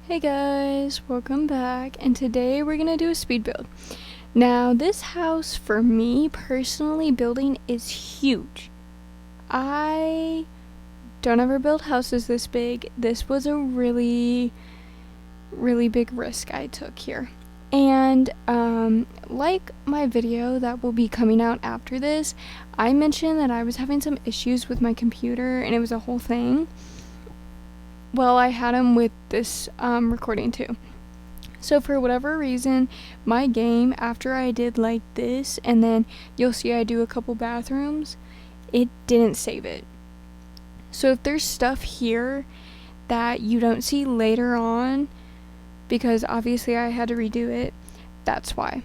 Hey guys, welcome back, and today we're gonna do a speed build. Now, this house, for me personally, building is huge. I don't ever build houses this big. This was a really big risk I took here. And like my video that will be coming out after this, I mentioned that I was having some issues with my computer, and it was a whole thing. Well, I had them with this recording too. So for whatever reason, my game, after I did like this, and then you'll see I do a couple bathrooms, it didn't save it. So if there's stuff here that you don't see later on, because obviously I had to redo it, that's why.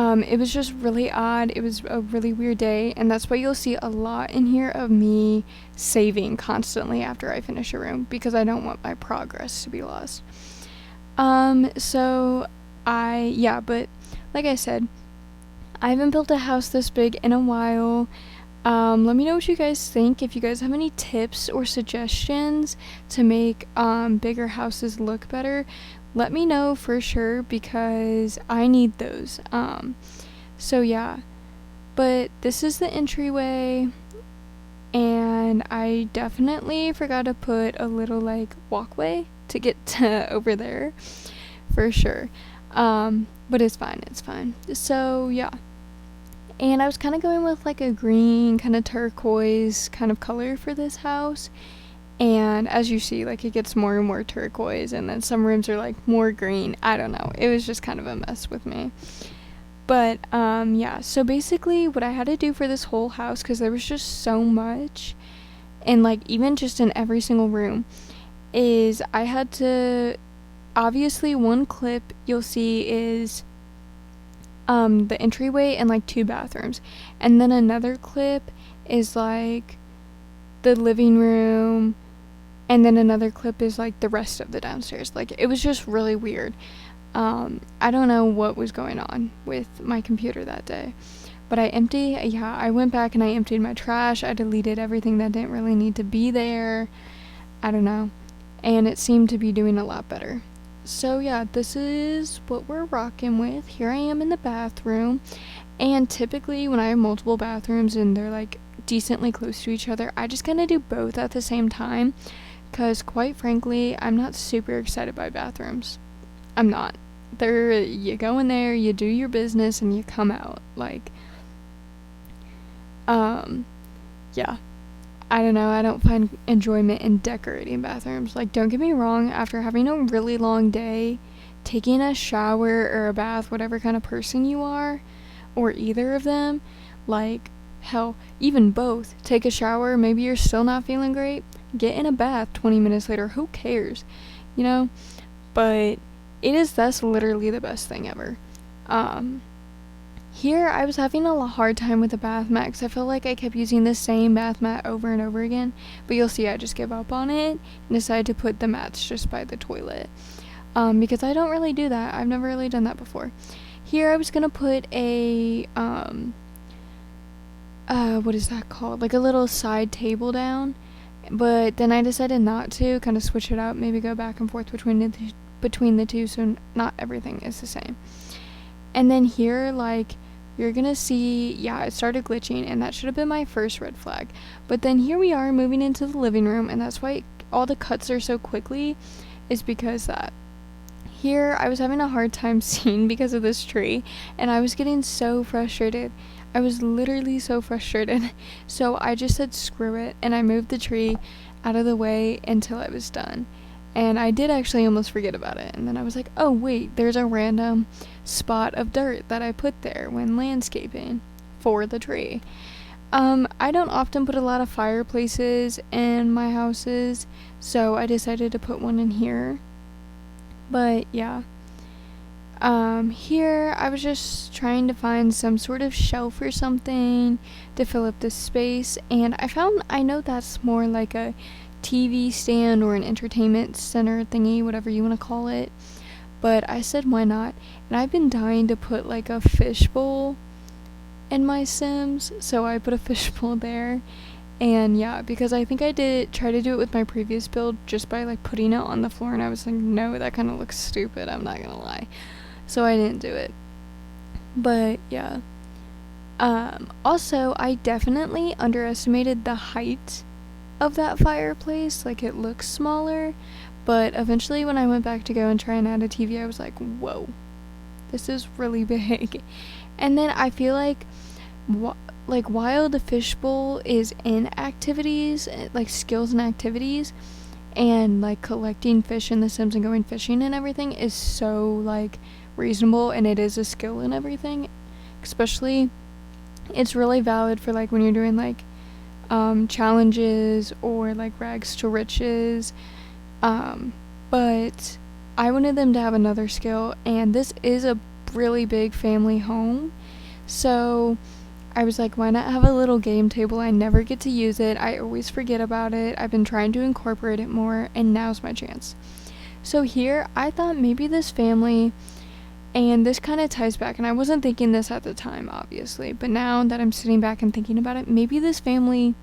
It was just really odd. It was a really weird day, and that's why you'll see a lot in here of me saving constantly after I finish a room, because I don't want my progress to be lost. But like I said, I haven't built a house this big in a while. Let me know what you guys think. If you guys have any tips or suggestions to make bigger houses look better, let me know for sure, because I need those. But this is the entryway, and I definitely forgot to put a little like walkway to get to over there for sure. But it's fine. So yeah. And I was kind of going with like a green, kind of turquoise kind of color for this house. And as you see, like, it gets more and more turquoise, and then some rooms are like more green. I don't know. It was just kind of a mess with me. But so basically what I had to do for this whole house, because there was just so much, and like even just in every single room, is I had to, obviously one clip you'll see is the entryway and like 2 bathrooms, and then another clip is like the living room, and then another clip is like the rest of the downstairs. Like, it was just really weird. I don't know what was going on with my computer that day, but I went back and I emptied my trash. I deleted everything that didn't really need to be there. I don't know, and it seemed to be doing a lot better. So yeah, this is what we're rocking with. Here I am in the bathroom, and typically when I have multiple bathrooms and they're like decently close to each other, I just kind of do both at the same time, because quite frankly, I'm not super excited by bathrooms. I'm not. You go in there, you do your business, and you come out. Like, yeah. I don't know, I don't find enjoyment in decorating bathrooms. Like, don't get me wrong, after having a really long day, taking a shower or a bath, whatever kind of person you are, or either of them, like, hell, even both. Take a shower, maybe you're still not feeling great, get in a bath 20 minutes later, who cares, you know? But that's literally the best thing ever. Here I was having a hard time with the bath mat, because I felt like I kept using the same bath mat over and over again, but you'll see I just give up on it and decided to put the mats just by the toilet, because I don't really do that. I've never really done that before. Here I was gonna put a what is that called, like a little side table down, but then I decided not to, kind of switch it up, maybe go back and forth between the two, so not everything is the same. And then here, like, you're gonna see, yeah, it started glitching, and that should have been my first red flag. But then here we are moving into the living room, and that's why all the cuts are so quickly, is because that. Here I was having a hard time seeing because of this tree, and I was getting so frustrated. I was literally so frustrated. So I just said screw it, and I moved the tree out of the way until I was done. And I did actually almost forget about it, and then I was like, oh wait, there's a random spot of dirt that I put there when landscaping for the tree. I don't often put a lot of fireplaces in my houses, so I decided to put one in here. But yeah, here I was just trying to find some sort of shelf or something to fill up this space, and I know that's more like a TV stand or an entertainment center thingy, whatever you want to call it, but I said why not. And I've been dying to put like a fishbowl in my Sims, so I put a fishbowl there, And yeah, because I think I did try to do it with my previous build just by like putting it on the floor, and I was like, no, that kind of looks stupid, I'm not gonna lie. So I didn't do it. But yeah. Also, I definitely underestimated the height of that fireplace. Like, it looks smaller, but eventually when I went back to go and try and add a TV, I was like, whoa, this is really big. And then I feel like while the fishbowl is in activities, like skills and activities, and like collecting fish in The Sims and going fishing and everything is so like reasonable, and it is a skill and everything, especially it's really valid for like when you're doing like challenges or like rags to riches. But I wanted them to have another skill, and this is a really big family home, so I was like, why not have a little game table? I never get to use it, I always forget about it. I've been trying to incorporate it more, and now's my chance. So here I thought maybe this family, and this kind of ties back, and I wasn't thinking this at the time obviously, but now that I'm sitting back and thinking about it, maybe this family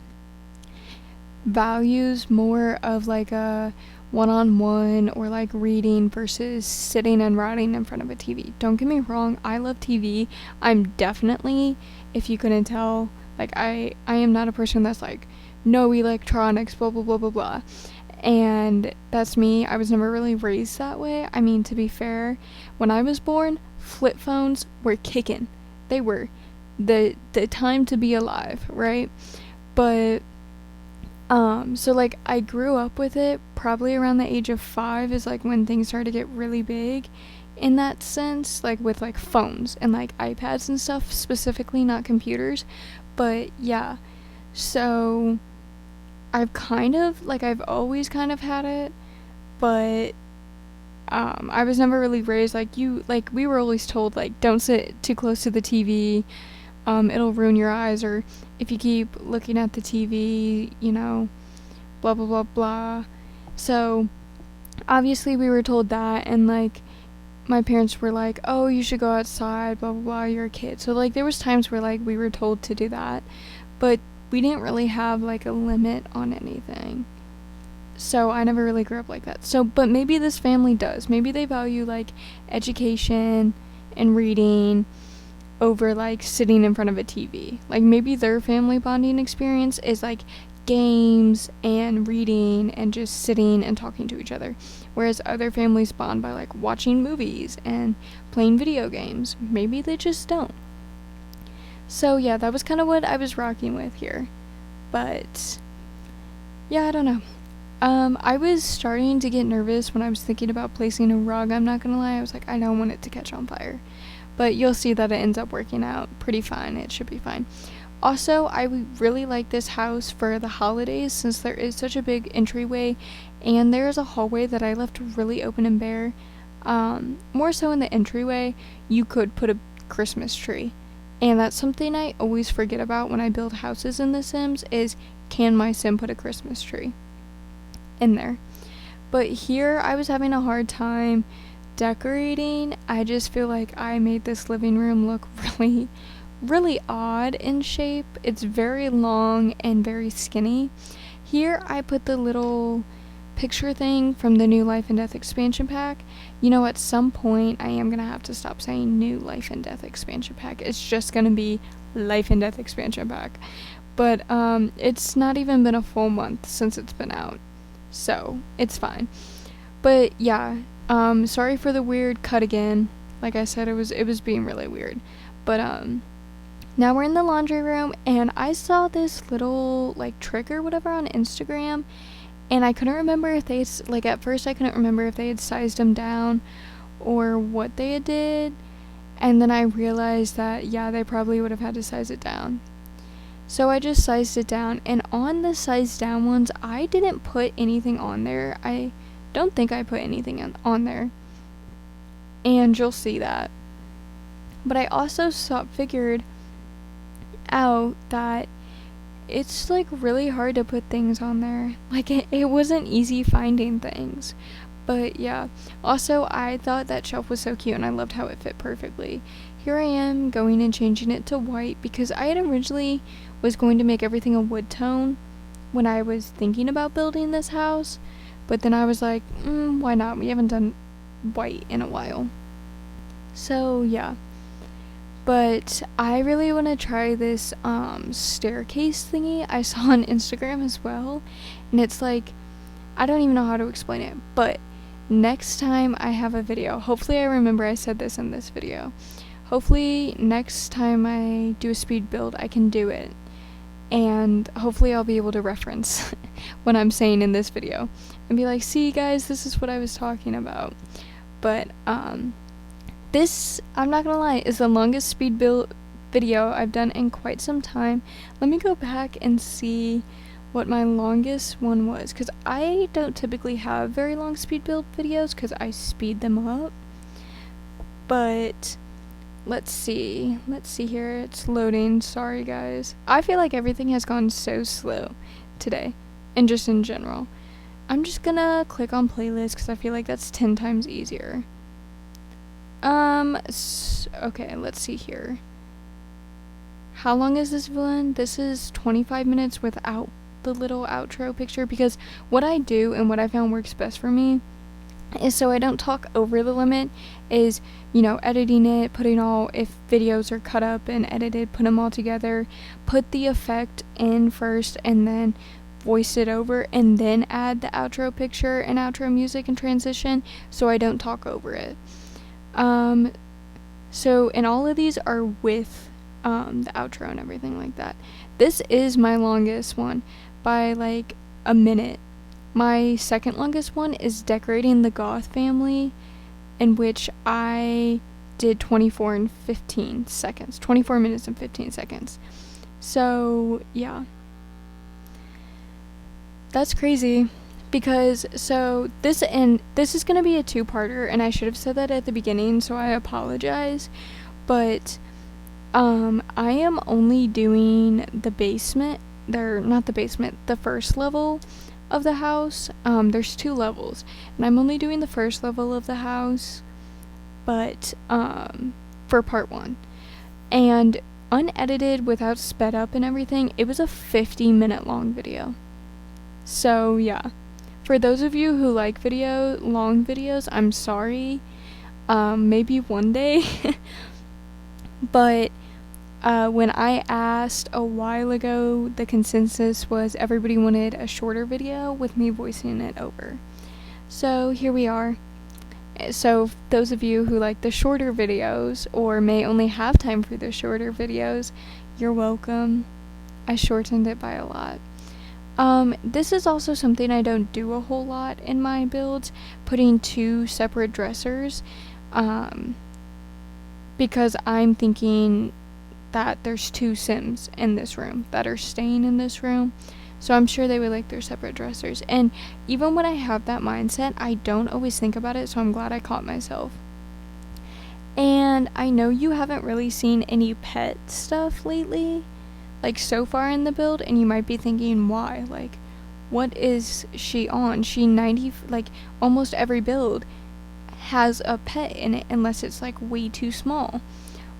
values more of like a one-on-one or like reading versus sitting and writing in front of a TV. Don't get me wrong, I love TV. I'm definitely, if you couldn't tell, like I am not a person that's like no electronics, blah blah blah blah blah. And that's me. I was never really raised that way. I mean, to be fair, when I was born, flip phones were kicking. They were the time to be alive, right? But so like I grew up with it. Probably around the age of 5 is like when things started to get really big in that sense, like with like phones and like iPads and stuff specifically, not computers. But yeah, so I've always kind of had it, but I was never really raised like we were always told like don't sit too close to the TV, it'll ruin your eyes, or if you keep looking at the TV, blah blah blah blah. So obviously we were told that, and like my parents were like, oh, you should go outside, blah blah blah, you're a kid. So like there was times where like we were told to do that, but we didn't really have like a limit on anything. So I never really grew up like that. So, but maybe this family does. Maybe they value like education and reading over like sitting in front of a TV. Like maybe their family bonding experience is like games and reading and just sitting and talking to each other, whereas other families bond by like watching movies and playing video games. Maybe they just don't. So yeah, that was kind of what I was rocking with here. But yeah, I don't know. I was starting to get nervous when I was thinking about placing a rug. I'm not gonna lie, I was like, I don't want it to catch on fire. But you'll see that it ends up working out pretty fine. It should be fine. Also, I really like this house for the holidays, since there is such a big entryway and there is a hallway that I left really open and bare. More so in the entryway, you could put a Christmas tree. And that's something I always forget about when I build houses in The Sims, is can my sim put a Christmas tree in there? But here I was having a hard time decorating. I just feel like I made this living room look really, really odd in shape. It's very long and very skinny. Here I put the little picture thing from the new Life and Death expansion pack. At some point I am gonna have to stop saying new Life and Death expansion pack. It's just gonna be Life and Death expansion pack. But it's not even been a full month since it's been out, so it's fine. But yeah, sorry for the weird cut again. Like I said, it was being really weird. But now we're in the laundry room, and I saw this little like trick or whatever on Instagram, and I couldn't remember if they at first I couldn't remember if they had sized them down or what they had did, and then I realized that yeah, they probably would have had to size it down. So I just sized it down, and on the sized down ones, I didn't put anything on there. I don't think I put anything on there, and you'll see that. But I also figured out that it's like really hard to put things on there. Like it wasn't easy finding things. But yeah, also I thought that shelf was so cute, and I loved how it fit perfectly. Here I am going and changing it to white, because I had originally was going to make everything a wood tone, when I was thinking about building this house, but then I was like, why not? We haven't done white in a while. So yeah, but I really want to try this staircase thingy I saw on Instagram as well, and it's like, I don't even know how to explain it, but next time I have a video, hopefully I remember I said this in this video, hopefully next time I do a speed build I can do it, and hopefully I'll be able to reference what I'm saying in this video and be like, see guys, this is what I was talking about. But this, I'm not gonna lie, is the longest speed build video I've done in quite some time. Let me go back and see what my longest one was, because I don't typically have very long speed build videos because I speed them up. But let's see here, it's loading. Sorry guys, I feel like everything has gone so slow today, and just in general. I'm just gonna click on playlist because I feel like that's 10 times easier. Okay, let's see here. How long is this one? This is 25 minutes without the little outro picture, because what I do and what I found works best for me is, so I don't talk over the limit, is, you know, editing it, putting all, if videos are cut up and edited, put them all together, put the effect in first, and then voice it over, and then add the outro picture and outro music and transition, so I don't talk over it. So, and all of these are with the outro and everything like that. This is my longest one by like a minute. My second longest one is decorating the Goth family, in which I did 24 and 15 seconds. 24 minutes and 15 seconds. So, yeah. That's crazy. Because, so, this is going to be a two-parter, and I should have said that at the beginning, so I apologize. But, I am only doing the basement, the first level of the house. There's 2 levels, and I'm only doing the first level of the house, but, for part 1. And unedited, without sped up and everything, it was a 50-minute long video. So, yeah. For those of you who like long videos, I'm sorry. Maybe one day. But when I asked a while ago, the consensus was everybody wanted a shorter video with me voicing it over. So here we are. So those of you who like the shorter videos, or may only have time for the shorter videos, you're welcome. I shortened it by a lot. This is also something I don't do a whole lot in my builds, putting 2 separate dressers, because I'm thinking that there's 2 Sims in this room that are staying in this room, so I'm sure they would like their separate dressers. And even when I have that mindset, I don't always think about it, so I'm glad I caught myself. And I know you haven't really seen any pet stuff lately, like so far in the build, and you might be thinking, why? Like, what is she on? Almost every build has a pet in it, unless it's like way too small.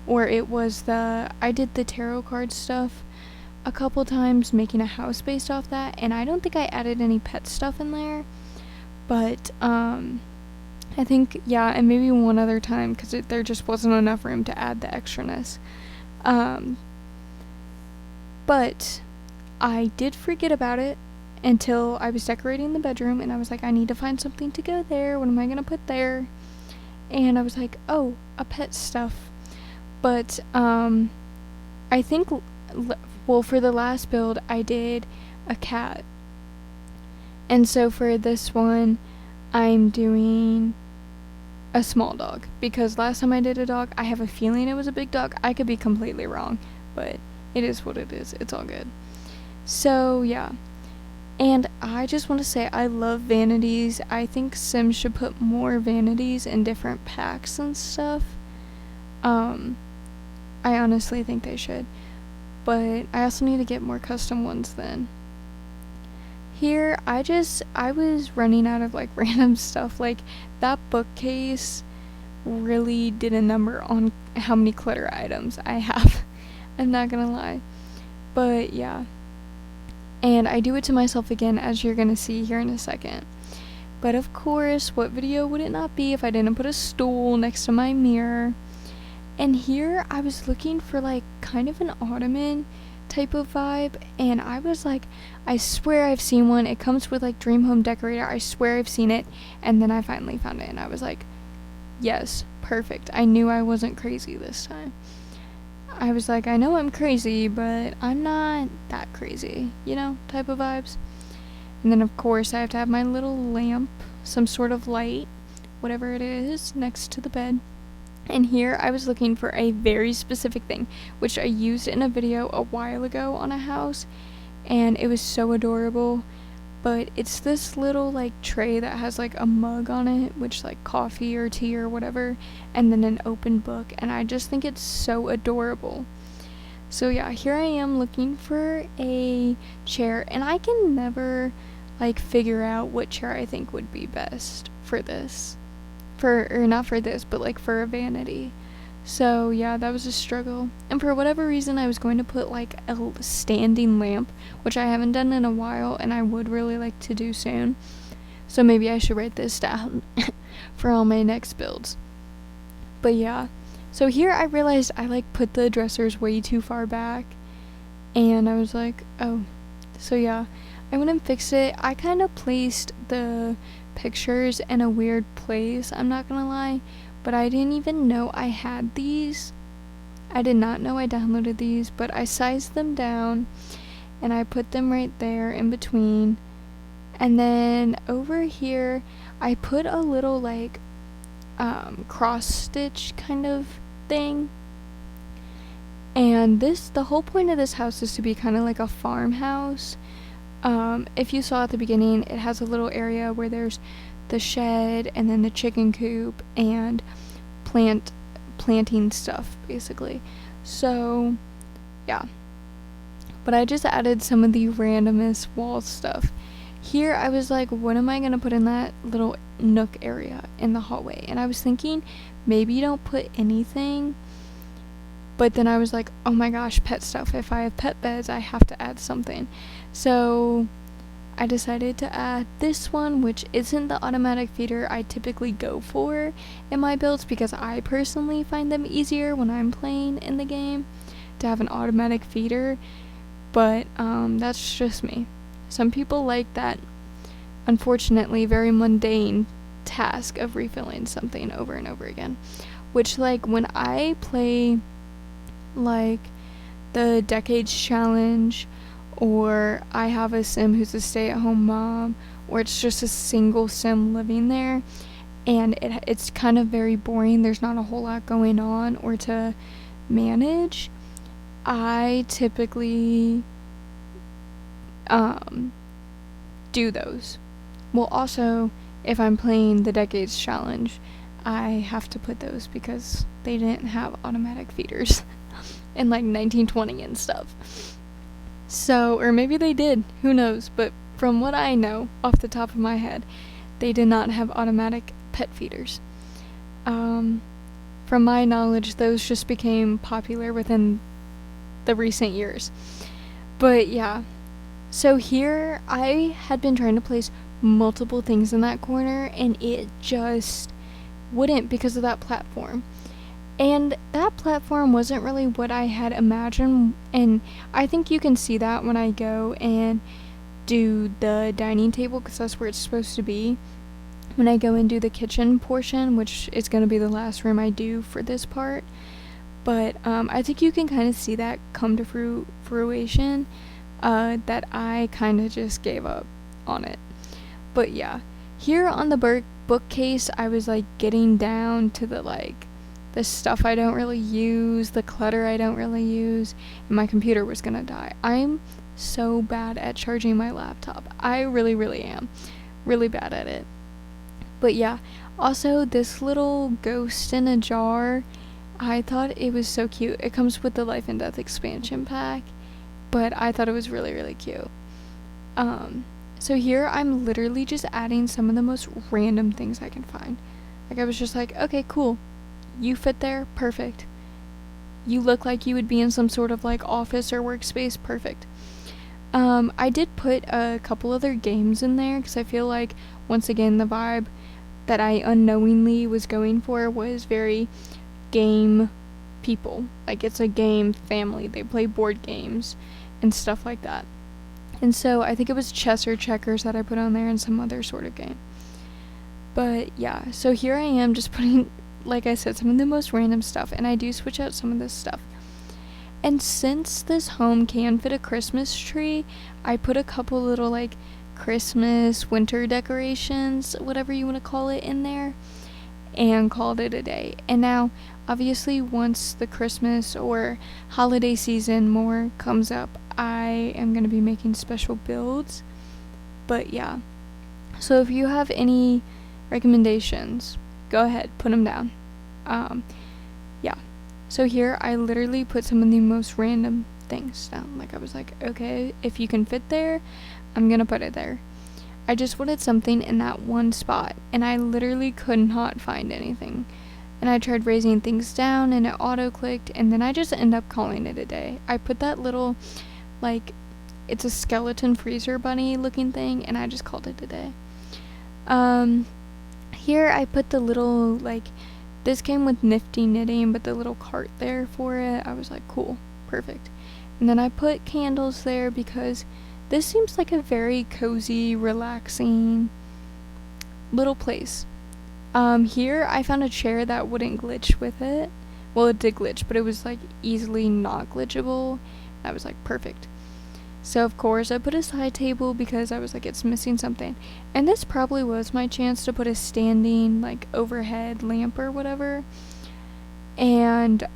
Or it was I did the tarot card stuff a couple times, making a house based off that, and I don't think I added any pet stuff in there. But, I think, yeah, and maybe one other time, because there just wasn't enough room to add the extraness. But I did forget about it until I was decorating the bedroom, and I was like, I need to find something to go there. What am I going to put there? And I was like, oh, a pet stuff. But, I think, for the last build, I did a cat. And so for this one, I'm doing a small dog. Because last time I did a dog, I have a feeling it was a big dog. I could be completely wrong, but it is what it is. It's all good. So, yeah. And I just want to say I love vanities. I think Sims should put more vanities in different packs and stuff. I honestly think they should. But I also need to get more custom ones then. Here, I was running out of like random stuff. Like, that bookcase really did a number on how many clutter items I have. I'm not gonna lie. But yeah. And I do it to myself again, as you're gonna see here in a second. But of course, what video would it not be if I didn't put a stool next to my mirror? And here I was looking for like kind of an ottoman type of vibe, and I was like, I swear I've seen one. It comes with like Dream Home Decorator. I swear I've seen it. And then I finally found it, and I was like, yes, perfect. I knew I wasn't crazy this time. I was like, I know I'm crazy, but I'm not that crazy, you know, type of vibes. And then of course I have to have my little lamp, some sort of light, whatever it is, next to the bed. And here I was looking for a very specific thing, which I used in a video a while ago on a house, and it was so adorable. But it's this little like tray that has like a mug on it, which like coffee or tea or whatever, and then an open book, and I just think it's so adorable. So yeah, here I am looking for a chair, and I can never like figure out what chair I think would be best for this. Or not for this, but like for a vanity. So yeah, that was a struggle. And for whatever reason, I was going to put like a standing lamp, which I haven't done in a while, and I would really like to do soon. So maybe I should write this down for all my next builds. But yeah, so here I realized I like put the dressers way too far back, and I was like, oh. So yeah, I went and fixed it. I kind of placed the pictures in a weird place, I'm not gonna lie. But I didn't even know I had these. I did not know I downloaded these, but I sized them down and I put them right there in between. And then over here, I put a little like cross stitch kind of thing. And the whole point of this house is to be kind of like a farmhouse. If you saw at the beginning, it has a little area where there's the shed and then the chicken coop and planting stuff basically. So yeah, but I just added some of the randomest wall stuff. Here I was like, what am I gonna put in that little nook area in the hallway? And I was thinking maybe you don't put anything, but then I was like, oh my gosh, pet stuff. If I have pet beds, I have to add something. So I decided to add this one, which isn't the automatic feeder I typically go for in my builds, because I personally find them easier when I'm playing in the game to have an automatic feeder. But that's just me. Some people like that, unfortunately, very mundane task of refilling something over and over again. Which, like, when I play like the Decades Challenge, or I have a sim who's a stay-at-home mom, or it's just a single sim living there, and it's kind of very boring, there's not a whole lot going on or to manage, I typically do those. Well, also, if I'm playing the Decades Challenge, I have to put those because they didn't have automatic feeders in like 1920 and stuff. So, or maybe they did, who knows, but from what I know, off the top of my head, they did not have automatic pet feeders. From my knowledge, those just became popular within the recent years. But yeah, so here, I had been trying to place multiple things in that corner, and it just wouldn't because of that platform. And that platform wasn't really what I had imagined, and I think you can see that when I go and do the dining table, because that's where it's supposed to be. When I go and do the kitchen portion, which is going to be the last room I do for this part. But I think you can kind of see that come to fruition, that I kind of just gave up on it. But yeah, here on the bookcase, I was like getting down to the stuff I don't really use, the clutter I don't really use, and my computer was gonna die. I'm so bad at charging my laptop. I really, really am. Really bad at it. But yeah, also this little ghost in a jar, I thought it was so cute. It comes with the Life and Death expansion pack, but I thought it was really, really cute. So here I'm literally just adding some of the most random things I can find. Like, I was just like, okay, cool. You fit there, perfect. You look like you would be in some sort of like office or workspace, perfect. I did put a couple other games in there because I feel like, once again, the vibe that I unknowingly was going for was very game people. Like, it's a game family. They play board games and stuff like that. And so I think it was chess or checkers that I put on there and some other sort of game. But yeah, so here I am just putting, like I said, some of the most random stuff, and I do switch out some of this stuff. And since this home can fit a Christmas tree, I put a couple little like Christmas winter decorations, whatever you want to call it, in there, and called it a day. And now, obviously, once the Christmas or holiday season more comes up, I am going to be making special builds. But yeah, so if you have any recommendations, go ahead, put them down. Yeah, so here I literally put some of the most random things down. Like, I was like, okay, if you can fit there, I'm gonna put it there. I just wanted something in that one spot, and I literally could not find anything. And I tried raising things down, and it auto-clicked, and then I just end up calling it a day. I put that little, like, it's a skeleton freezer bunny looking thing, and I just called it a day. Here I put the little, like, this came with Nifty Knitting, but the little cart there for it, I was like, cool, perfect. And then I put candles there because this seems like a very cozy, relaxing little place. Here I found a chair that wouldn't glitch with it. Well, it did glitch, but it was like easily not glitchable. I was like, perfect. So of course I put a side table because I was like, it's missing something. And this probably was my chance to put a standing like overhead lamp or whatever. And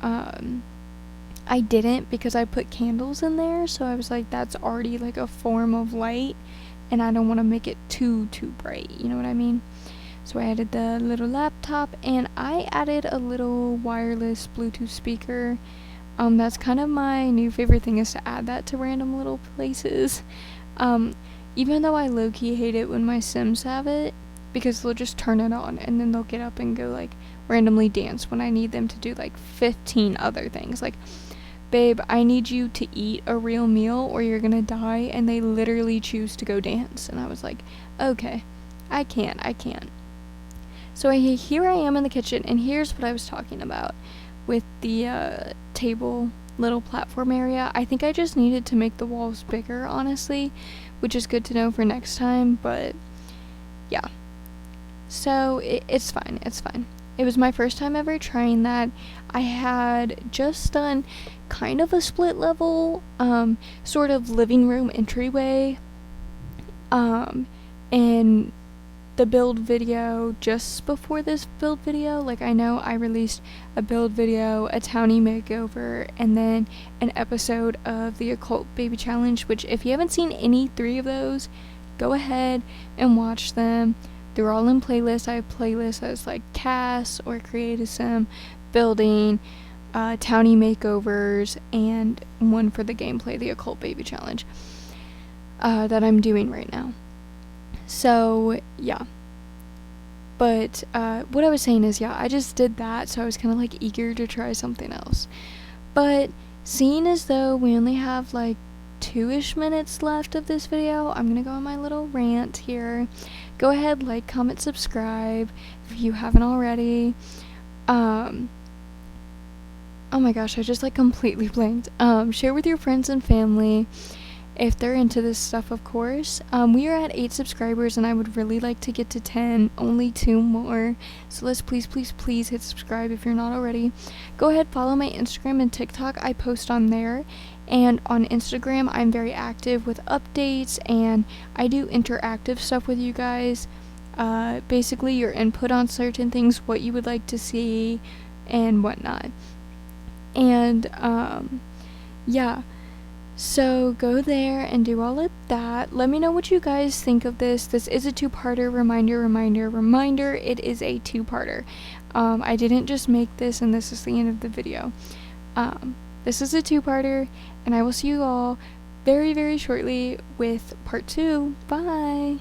I didn't because I put candles in there, so I was like, that's already like a form of light, and I don't want to make it too bright, you know what I mean? So I added the little laptop, and I added a little wireless Bluetooth speaker. That's kind of my new favorite thing, is to add that to random little places. Even though I low-key hate it when my Sims have it, because they'll just turn it on and then they'll get up and go like randomly dance when I need them to do like 15 other things. Like, babe, I need you to eat a real meal or you're gonna die, and they literally choose to go dance. And I was like, okay, I can't. So here I am in the kitchen, and here's what I was talking about with the table little platform area. I think I just needed to make the walls bigger, honestly, which is good to know for next time, but yeah. So it's fine. It was my first time ever trying that. I had just done kind of a split level, sort of living room entryway, and the build video just before this build video. Like, I know I released a build video, a townie makeover, and then an episode of the Occult Baby Challenge, which if you haven't seen any 3 of those, go ahead and watch them. They're all in playlists. I have playlists as like Cass or Create a Sim, building, townie makeovers, and one for the gameplay, the Occult Baby Challenge, that I'm doing right now. So yeah, but what I was saying is, yeah, I just did that, so I was kind of like eager to try something else. But seeing as though we only have like 2-ish minutes left of this video, I'm gonna go on my little rant here. Go ahead, like, comment, subscribe if you haven't already. Oh my gosh, I just like completely blanked. Share with your friends and family if they're into this stuff, of course. We are at 8 subscribers, and I would really like to get to 10, only 2 more. So let's please hit subscribe if you're not already. Go ahead, follow my Instagram and TikTok. I post on there. And on Instagram, I'm very active with updates, and I do interactive stuff with you guys. Basically, your input on certain things, what you would like to see, and whatnot. And, yeah. So go there and do all of that. Let me know what you guys think of this. This is a 2-parter. Reminder, it is a 2-parter. I didn't just make this and this is the end of the video. This is a 2-parter, and I will see you all very, very shortly with part 2. Bye!